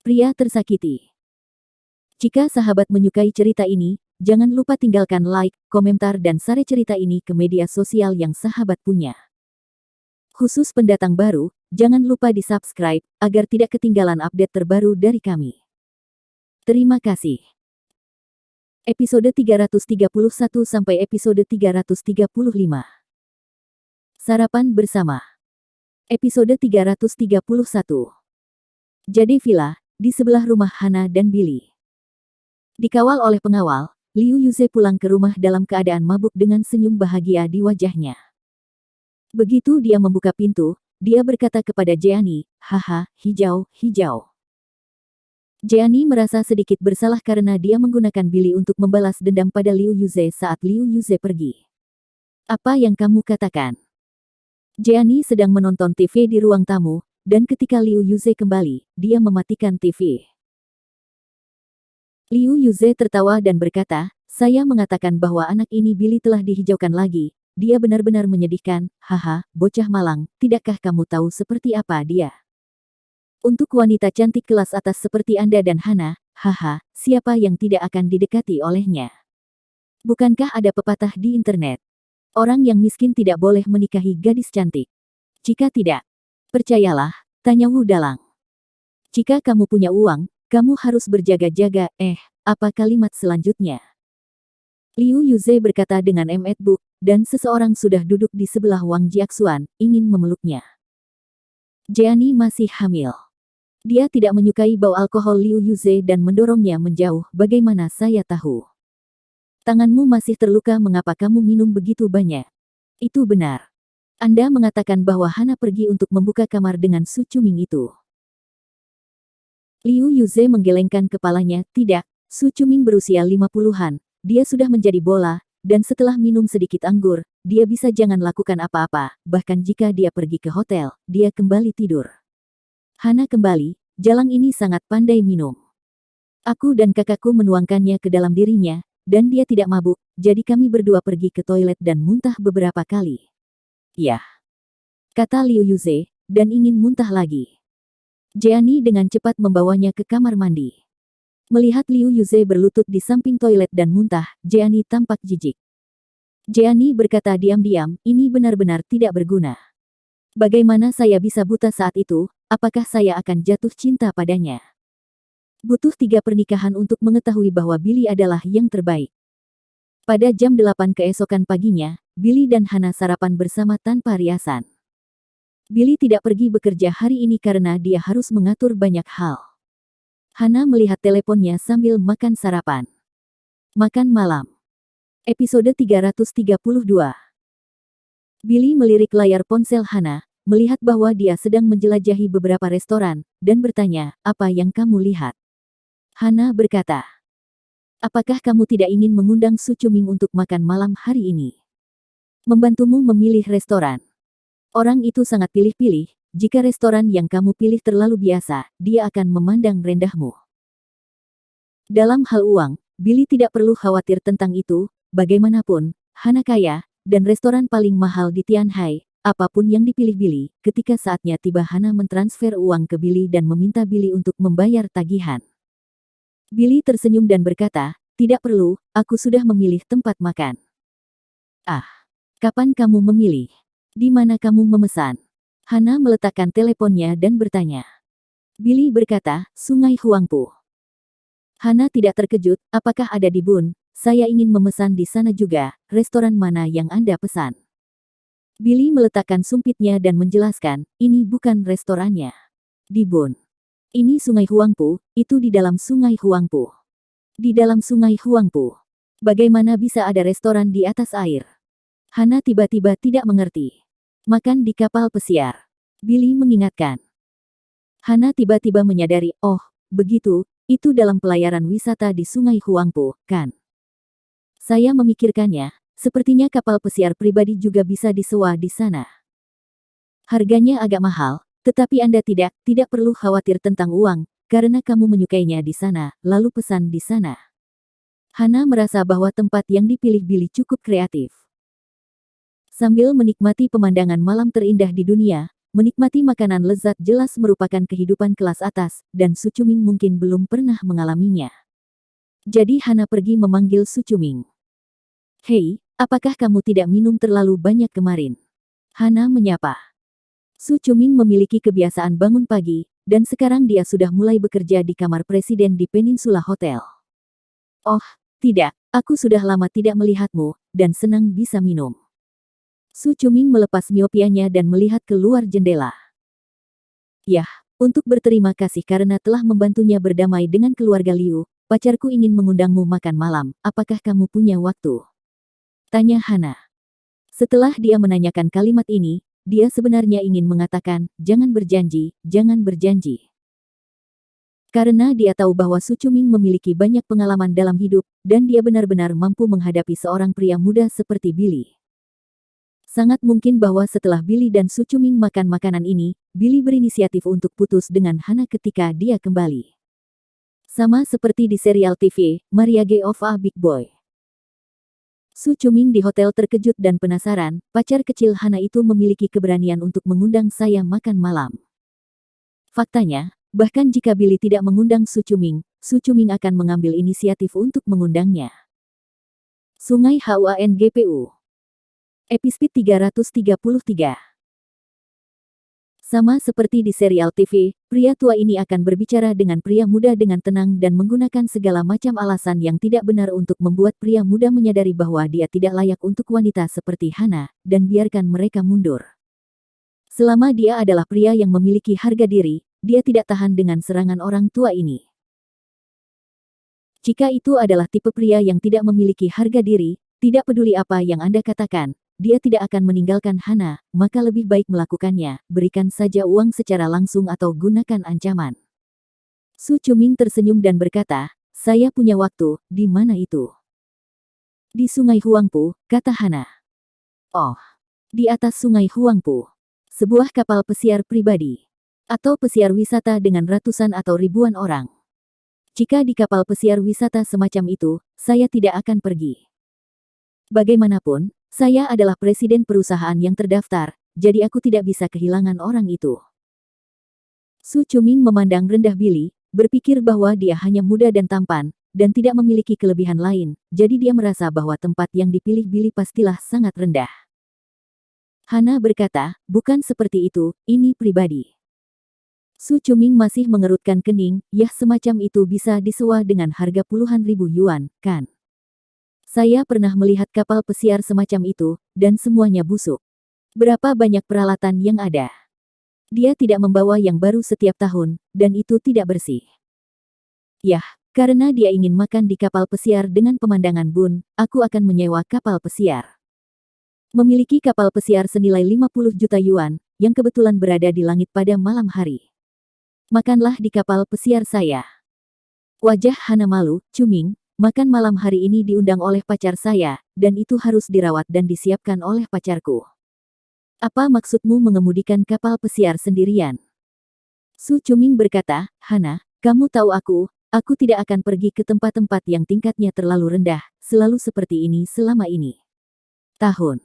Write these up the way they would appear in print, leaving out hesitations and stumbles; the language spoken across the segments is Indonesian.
Pria tersakiti. Jika sahabat menyukai cerita ini, jangan lupa tinggalkan like, komentar dan share cerita ini ke media sosial yang sahabat punya. Khusus pendatang baru, jangan lupa di-subscribe, agar tidak ketinggalan update terbaru dari kami. Terima kasih. Episode 331 sampai episode 335. Sarapan bersama. Episode 331. Jadi villa, di sebelah rumah Hana dan Billy. Dikawal oleh pengawal, Liu Yuze pulang ke rumah dalam keadaan mabuk dengan senyum bahagia di wajahnya. Begitu dia membuka pintu, dia berkata kepada Jeannie, "Haha, hijau, hijau." Jeannie merasa sedikit bersalah karena dia menggunakan Billy untuk membalas dendam pada Liu Yuze saat Liu Yuze pergi. "Apa yang kamu katakan?" Jeannie sedang menonton TV di ruang tamu, dan ketika Liu Yuze kembali, dia mematikan TV. Liu Yuze tertawa dan berkata, "Saya mengatakan bahwa anak ini Billy telah dihijaukan lagi. Dia benar-benar menyedihkan, haha, bocah malang, tidakkah kamu tahu seperti apa dia? Untuk wanita cantik kelas atas seperti Anda dan Hana, haha, siapa yang tidak akan didekati olehnya? Bukankah ada pepatah di internet? Orang yang miskin tidak boleh menikahi gadis cantik. Jika tidak, percayalah, tanya Wu Dalang. Jika kamu punya uang, kamu harus berjaga-jaga." Apa kalimat selanjutnya? Liu Yuze berkata dengan emet buk, dan seseorang sudah duduk di sebelah Wang Jiaxuan, ingin memeluknya. Jeannie masih hamil. Dia tidak menyukai bau alkohol Liu Yuze dan mendorongnya menjauh. "Bagaimana saya tahu? Tanganmu masih terluka, mengapa kamu minum begitu banyak?" "Itu benar. Anda mengatakan bahwa Hana pergi untuk membuka kamar dengan Su Cuming itu." Liu Yuze menggelengkan kepalanya. "Tidak, Su Cuming berusia 50-an, dia sudah menjadi bola, dan setelah minum sedikit anggur, dia bisa jangan lakukan apa-apa, bahkan jika dia pergi ke hotel, dia kembali tidur. Hana kembali, Jalang ini sangat pandai minum. Aku dan kakakku menuangkannya ke dalam dirinya, dan dia tidak mabuk, jadi kami berdua pergi ke toilet dan muntah beberapa kali." "Yah," kata Liu Yuze, dan ingin muntah lagi. Jeannie dengan cepat membawanya ke kamar mandi. Melihat Liu Yuze berlutut di samping toilet dan muntah, Jeannie tampak jijik. Jeannie berkata diam-diam, "Ini benar-benar tidak berguna. Bagaimana saya bisa buta saat itu? Apakah saya akan jatuh cinta padanya? Butuh 3 pernikahan untuk mengetahui bahwa Billy adalah yang terbaik." Pada jam 8 keesokan paginya, Billy dan Hana sarapan bersama tanpa riasan. Billy tidak pergi bekerja hari ini karena dia harus mengatur banyak hal. Hana melihat teleponnya sambil makan sarapan. Makan malam. Episode 332. Billy melirik layar ponsel Hana, melihat bahwa dia sedang menjelajahi beberapa restoran, dan bertanya, "Apa yang kamu lihat?" Hana berkata, "Apakah kamu tidak ingin mengundang Su Cuming untuk makan malam hari ini? Membantumu memilih restoran. Orang itu sangat pilih-pilih, jika restoran yang kamu pilih terlalu biasa, dia akan memandang rendahmu." Dalam hal uang, Billy tidak perlu khawatir tentang itu, bagaimanapun, Hana kaya, dan restoran paling mahal di Tianhai, apapun yang dipilih Billy. Ketika saatnya tiba, Hana mentransfer uang ke Billy dan meminta Billy untuk membayar tagihan. Billy tersenyum dan berkata, "Tidak perlu, aku sudah memilih tempat makan." "Ah, kapan kamu memilih? Di mana kamu memesan?" Hana meletakkan teleponnya dan bertanya. Billy berkata, "Sungai Huangpu." Hana tidak terkejut, "Apakah ada di Bun? Saya ingin memesan di sana juga, restoran mana yang Anda pesan?" Billy meletakkan sumpitnya dan menjelaskan, "Ini bukan restorannya. Di Bun. Ini Sungai Huangpu, itu di dalam Sungai Huangpu." "Di dalam Sungai Huangpu? Bagaimana bisa ada restoran di atas air?" Hana tiba-tiba tidak mengerti. "Makan di kapal pesiar," Billy mengingatkan. Hana tiba-tiba menyadari, "Oh, begitu, itu dalam pelayaran wisata di Sungai Huangpu, kan? Saya memikirkannya, sepertinya kapal pesiar pribadi juga bisa disewa di sana. Harganya agak mahal, tetapi Anda tidak perlu khawatir tentang uang, karena kamu menyukainya di sana, lalu pesan di sana." Hana merasa bahwa tempat yang dipilih Billy cukup kreatif. Sambil menikmati pemandangan malam terindah di dunia, Menikmati makanan lezat jelas merupakan kehidupan kelas atas, dan Su Chuming mungkin belum pernah mengalaminya. Jadi Hana pergi memanggil Su Chuming. "Hei, apakah kamu tidak minum terlalu banyak kemarin?" Hana menyapa. Su Chuming memiliki kebiasaan bangun pagi, dan sekarang dia sudah mulai bekerja di kamar presiden di Peninsula Hotel. "Oh, tidak, aku sudah lama tidak melihatmu, dan senang bisa minum." Su Chuming melepas miopianya dan melihat keluar jendela. "Yah, untuk berterima kasih karena telah membantunya berdamai dengan keluarga Liu, pacarku ingin mengundangmu makan malam, apakah kamu punya waktu?" tanya Hana. Setelah dia menanyakan kalimat ini, dia sebenarnya ingin mengatakan, "Jangan berjanji, jangan berjanji." Karena dia tahu bahwa Su Chuming memiliki banyak pengalaman dalam hidup, dan dia benar-benar mampu menghadapi seorang pria muda seperti Billy. Sangat mungkin bahwa setelah Billy dan Su Chuming makan makanan ini, Billy berinisiatif untuk putus dengan Hana ketika dia kembali. Sama seperti di serial TV, Mariage of a Big Boy. Su Chuming di hotel terkejut dan penasaran, pacar kecil Hana itu memiliki keberanian untuk mengundang saya makan malam. Faktanya, bahkan jika Billy tidak mengundang Su Chuming akan mengambil inisiatif untuk mengundangnya. Sungai HUANGPU. Episode 333. Sama seperti di serial TV, pria tua ini akan berbicara dengan pria muda dengan tenang dan menggunakan segala macam alasan yang tidak benar untuk membuat pria muda menyadari bahwa dia tidak layak untuk wanita seperti Hana, dan biarkan mereka mundur. Selama dia adalah pria yang memiliki harga diri, dia tidak tahan dengan serangan orang tua ini. Jika itu adalah tipe pria yang tidak memiliki harga diri, tidak peduli apa yang Anda katakan, dia tidak akan meninggalkan Hana, maka lebih baik melakukannya, berikan saja uang secara langsung atau gunakan ancaman. Su Chuming tersenyum dan berkata, "Saya punya waktu, di mana itu?" "Di Sungai Huangpu," kata Hana. "Oh, di atas Sungai Huangpu. Sebuah kapal pesiar pribadi. Atau pesiar wisata dengan ratusan atau ribuan orang. Jika di kapal pesiar wisata semacam itu, saya tidak akan pergi. Bagaimanapun, saya adalah presiden perusahaan yang terdaftar, jadi aku tidak bisa kehilangan orang itu." Su Chuming memandang rendah Billy, berpikir bahwa dia hanya muda dan tampan, dan tidak memiliki kelebihan lain, jadi dia merasa bahwa tempat yang dipilih Billy pastilah sangat rendah. Hana berkata, "Bukan seperti itu, ini pribadi." Su Chuming masih mengerutkan kening, "Yah, semacam itu bisa disewa dengan harga puluhan ribu yuan, kan? Saya pernah melihat kapal pesiar semacam itu, dan semuanya busuk. Berapa banyak peralatan yang ada? Dia tidak membawa yang baru setiap tahun, dan itu tidak bersih. Yah, karena dia ingin makan di kapal pesiar dengan pemandangan bun, aku akan menyewa kapal pesiar. Memiliki kapal pesiar senilai 50 juta yuan, yang kebetulan berada di langit pada malam hari. Makanlah di kapal pesiar saya." Wajah Hana malu, "Chuming, makan malam hari ini diundang oleh pacar saya, dan itu harus dirawat dan disiapkan oleh pacarku. Apa maksudmu mengemudikan kapal pesiar sendirian?" Su Chuming berkata, "Hana, kamu tahu aku tidak akan pergi ke tempat-tempat yang tingkatnya terlalu rendah, selalu seperti ini selama ini. Tahun.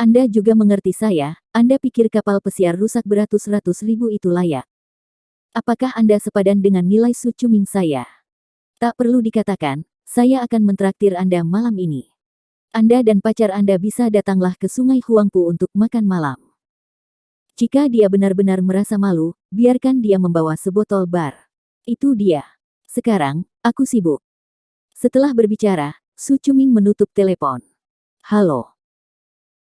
Anda juga mengerti saya, Anda pikir kapal pesiar rusak beratus-ratus ribu itu layak? Apakah Anda sepadan dengan nilai Su Chuming saya? Tak perlu dikatakan, saya akan mentraktir Anda malam ini. Anda dan pacar Anda bisa datanglah ke Sungai Huangpu untuk makan malam." Jika dia benar-benar merasa malu, biarkan dia membawa sebotol bar. Itu dia. "Sekarang, aku sibuk." Setelah berbicara, Su Chuming menutup telepon. "Halo."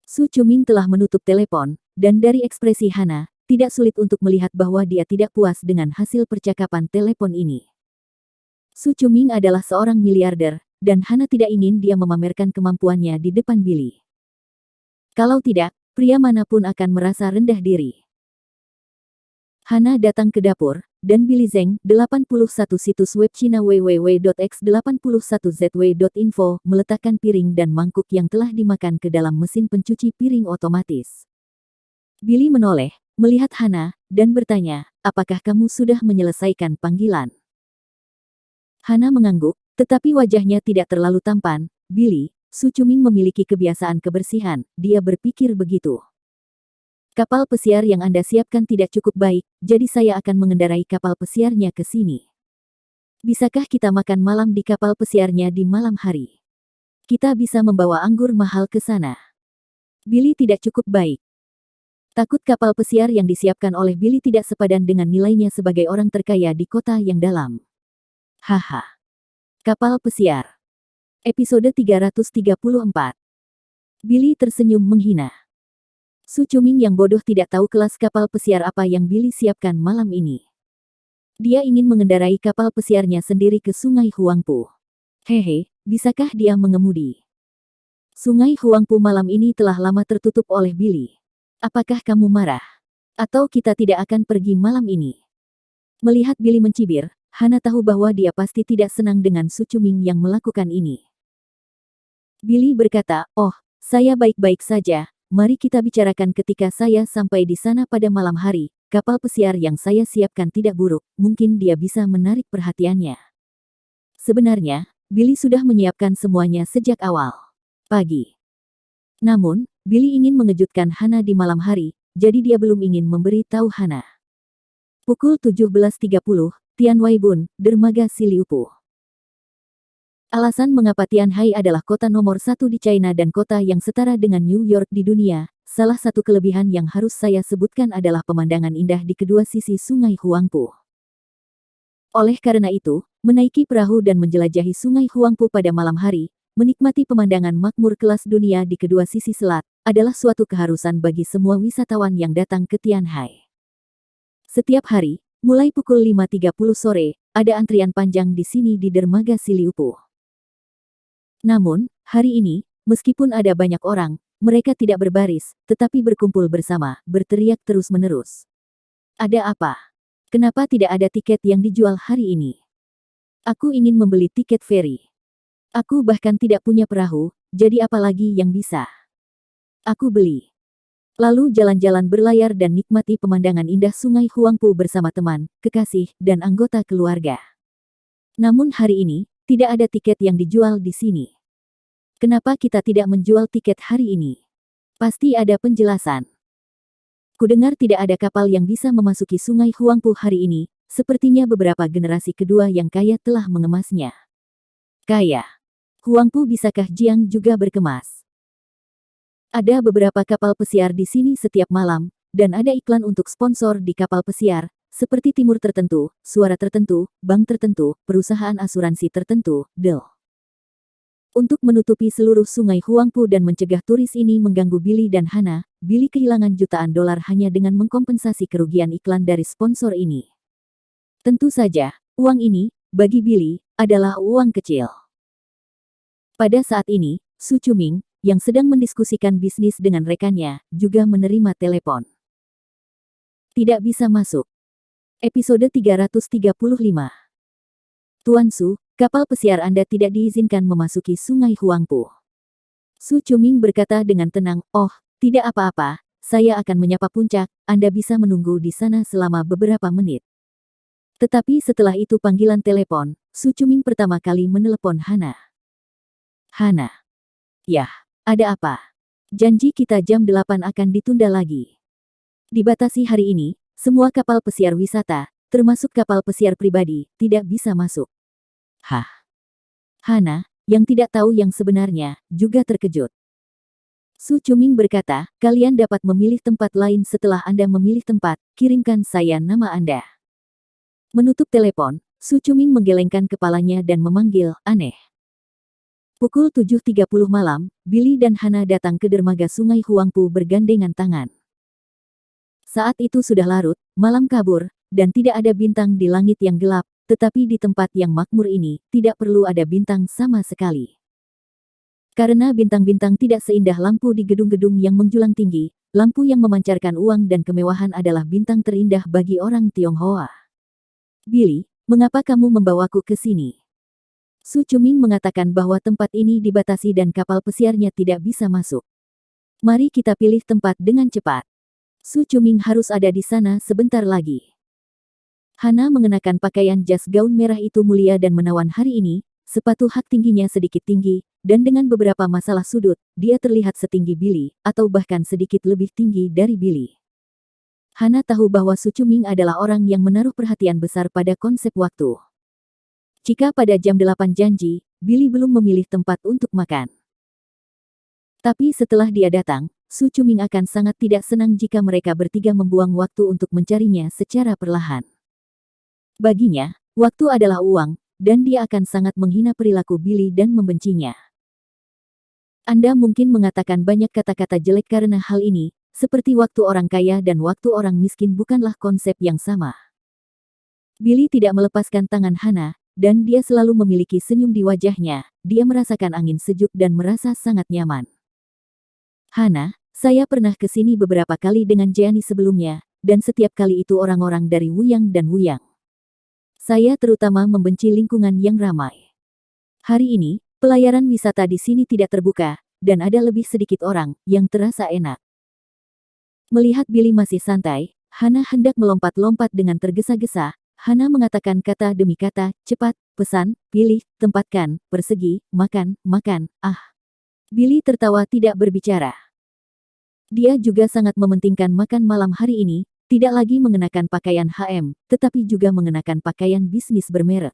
Su Chuming telah menutup telepon, dan dari ekspresi Hana, tidak sulit untuk melihat bahwa dia tidak puas dengan hasil percakapan telepon ini. Su Chuming adalah seorang miliarder, dan Hana tidak ingin dia memamerkan kemampuannya di depan Billy. Kalau tidak, pria manapun akan merasa rendah diri. Hana datang ke dapur, dan Billy Zheng, 81 situs web Cina www.x81zw.info, meletakkan piring dan mangkuk yang telah dimakan ke dalam mesin pencuci piring otomatis. Billy menoleh, melihat Hana, dan bertanya, "Apakah kamu sudah menyelesaikan panggilan?" Hana mengangguk, tetapi wajahnya tidak terlalu tampan. "Billy, Su Chuming memiliki kebiasaan kebersihan," dia berpikir begitu. Kapal pesiar yang Anda siapkan tidak cukup baik, jadi saya akan mengendarai kapal pesiarnya ke sini. Bisakah kita makan malam di kapal pesiarnya di malam hari? Kita bisa membawa anggur mahal ke sana. Billy tidak cukup baik. Takut kapal pesiar yang disiapkan oleh Billy tidak sepadan dengan nilainya sebagai orang terkaya di kota yang dalam. Haha. Kapal pesiar. Episode 334. Billy tersenyum menghina. Su Cuming yang bodoh tidak tahu kelas kapal pesiar apa yang Billy siapkan malam ini. Dia ingin mengendarai kapal pesiarnya sendiri ke Sungai Huangpu. Hehe, bisakah dia mengemudi? Sungai Huangpu malam ini telah lama tertutup oleh Billy. Apakah kamu marah? Atau kita tidak akan pergi malam ini? Melihat Billy mencibir, Hana tahu bahwa dia pasti tidak senang dengan Su Cuming yang melakukan ini. Billy berkata, "Oh, saya baik-baik saja. Mari kita bicarakan ketika saya sampai di sana pada malam hari. Kapal pesiar yang saya siapkan tidak buruk, mungkin dia bisa menarik perhatiannya." Sebenarnya, Billy sudah menyiapkan semuanya sejak awal. Pagi. Namun, Billy ingin mengejutkan Hana di malam hari, jadi dia belum ingin memberi tahu Hana. Pukul 17.30, Tianwai Bun, dermaga Siliupu. Alasan mengapa Tianhai adalah kota nomor 1 di China dan kota yang setara dengan New York di dunia, salah satu kelebihan yang harus saya sebutkan adalah pemandangan indah di kedua sisi Sungai Huangpu. Oleh karena itu, menaiki perahu dan menjelajahi Sungai Huangpu pada malam hari, menikmati pemandangan makmur kelas dunia di kedua sisi selat, adalah suatu keharusan bagi semua wisatawan yang datang ke Tianhai. Setiap hari, mulai pukul 5.30 sore, ada antrian panjang di sini di dermaga Siliupu. Namun, hari ini, meskipun ada banyak orang, mereka tidak berbaris, tetapi berkumpul bersama, berteriak terus-menerus. Ada apa? Kenapa tidak ada tiket yang dijual hari ini? Aku ingin membeli tiket feri. Aku bahkan tidak punya perahu, jadi apa lagi yang bisa? Aku beli. Lalu jalan-jalan berlayar dan nikmati pemandangan indah Sungai Huangpu bersama teman, kekasih, dan anggota keluarga. Namun hari ini, tidak ada tiket yang dijual di sini. Kenapa kita tidak menjual tiket hari ini? Pasti ada penjelasan. Kudengar tidak ada kapal yang bisa memasuki Sungai Huangpu hari ini, sepertinya beberapa generasi kedua yang kaya telah mengemasnya. Kaya. Huangpu bisakah Jiang juga berkemas? Ada beberapa kapal pesiar di sini setiap malam, dan ada iklan untuk sponsor di kapal pesiar, seperti Timur Tertentu, Suara Tertentu, Bank Tertentu, Perusahaan Asuransi Tertentu, Del. Untuk menutupi seluruh Sungai Huangpu dan mencegah turis ini mengganggu Billy dan Hana, Billy kehilangan jutaan dolar hanya dengan mengkompensasi kerugian iklan dari sponsor ini. Tentu saja, uang ini, bagi Billy, adalah uang kecil. Pada saat ini, Su Cuming, yang sedang mendiskusikan bisnis dengan rekannya, juga menerima telepon. Tidak bisa masuk. Episode 335. Tuan Su, kapal pesiar Anda tidak diizinkan memasuki Sungai Huangpu. Su Cuming berkata dengan tenang, "Oh, tidak apa-apa, saya akan menyapa puncak, Anda bisa menunggu di sana selama beberapa menit." Tetapi setelah itu panggilan telepon, Su Cuming pertama kali menelepon Hana. Hana. Yah, ada apa? Janji kita jam 8 akan ditunda lagi. Dibatasi hari ini, semua kapal pesiar wisata, termasuk kapal pesiar pribadi, tidak bisa masuk. Hah? Hana, yang tidak tahu yang sebenarnya, juga terkejut. Su Cuming berkata, "Kalian dapat memilih tempat lain setelah Anda memilih tempat, kirimkan saya nama Anda." Menutup telepon, Su Cuming menggelengkan kepalanya dan memanggil, "Aneh." Pukul 7.30 malam, Billy dan Hana datang ke dermaga Sungai Huangpu bergandengan tangan. Saat itu sudah larut, malam kabur, dan tidak ada bintang di langit yang gelap, tetapi di tempat yang makmur ini, tidak perlu ada bintang sama sekali. Karena bintang-bintang tidak seindah lampu di gedung-gedung yang menjulang tinggi, lampu yang memancarkan uang dan kemewahan adalah bintang terindah bagi orang Tionghoa. "Billy, mengapa kamu membawaku ke sini?" Su Cuming mengatakan bahwa tempat ini dibatasi dan kapal pesiarnya tidak bisa masuk. "Mari kita pilih tempat dengan cepat. Su Cuming harus ada di sana sebentar lagi." Hana mengenakan pakaian jas gaun merah itu mulia dan menawan hari ini, sepatu hak tingginya sedikit tinggi, dan dengan beberapa masalah sudut, dia terlihat setinggi Billy, atau bahkan sedikit lebih tinggi dari Billy. Hana tahu bahwa Su Chuming adalah orang yang menaruh perhatian besar pada konsep waktu. Jika pada jam 8 janji, Billy belum memilih tempat untuk makan. Tapi setelah dia datang, Su Chuming akan sangat tidak senang jika mereka bertiga membuang waktu untuk mencarinya secara perlahan. Baginya, waktu adalah uang, dan dia akan sangat menghina perilaku Billy dan membencinya. Anda mungkin mengatakan banyak kata-kata jelek karena hal ini, seperti waktu orang kaya dan waktu orang miskin bukanlah konsep yang sama. Billy tidak melepaskan tangan Hana, dan dia selalu memiliki senyum di wajahnya. Dia merasakan angin sejuk dan merasa sangat nyaman. Hana, saya pernah ke sini beberapa kali dengan Jeannie sebelumnya, dan setiap kali itu orang-orang dari Wuyang dan Wuyang. Saya terutama membenci lingkungan yang ramai. Hari ini, pelayaran wisata di sini tidak terbuka, dan ada lebih sedikit orang yang terasa enak. Melihat Billy masih santai, Hana hendak melompat-lompat dengan tergesa-gesa. Hana mengatakan kata demi kata, cepat, pesan, pilih, tempatkan, persegi, makan, makan, ah. Billy tertawa tidak berbicara. Dia juga sangat mementingkan makan malam hari ini, tidak lagi mengenakan pakaian HM, tetapi juga mengenakan pakaian bisnis bermerek.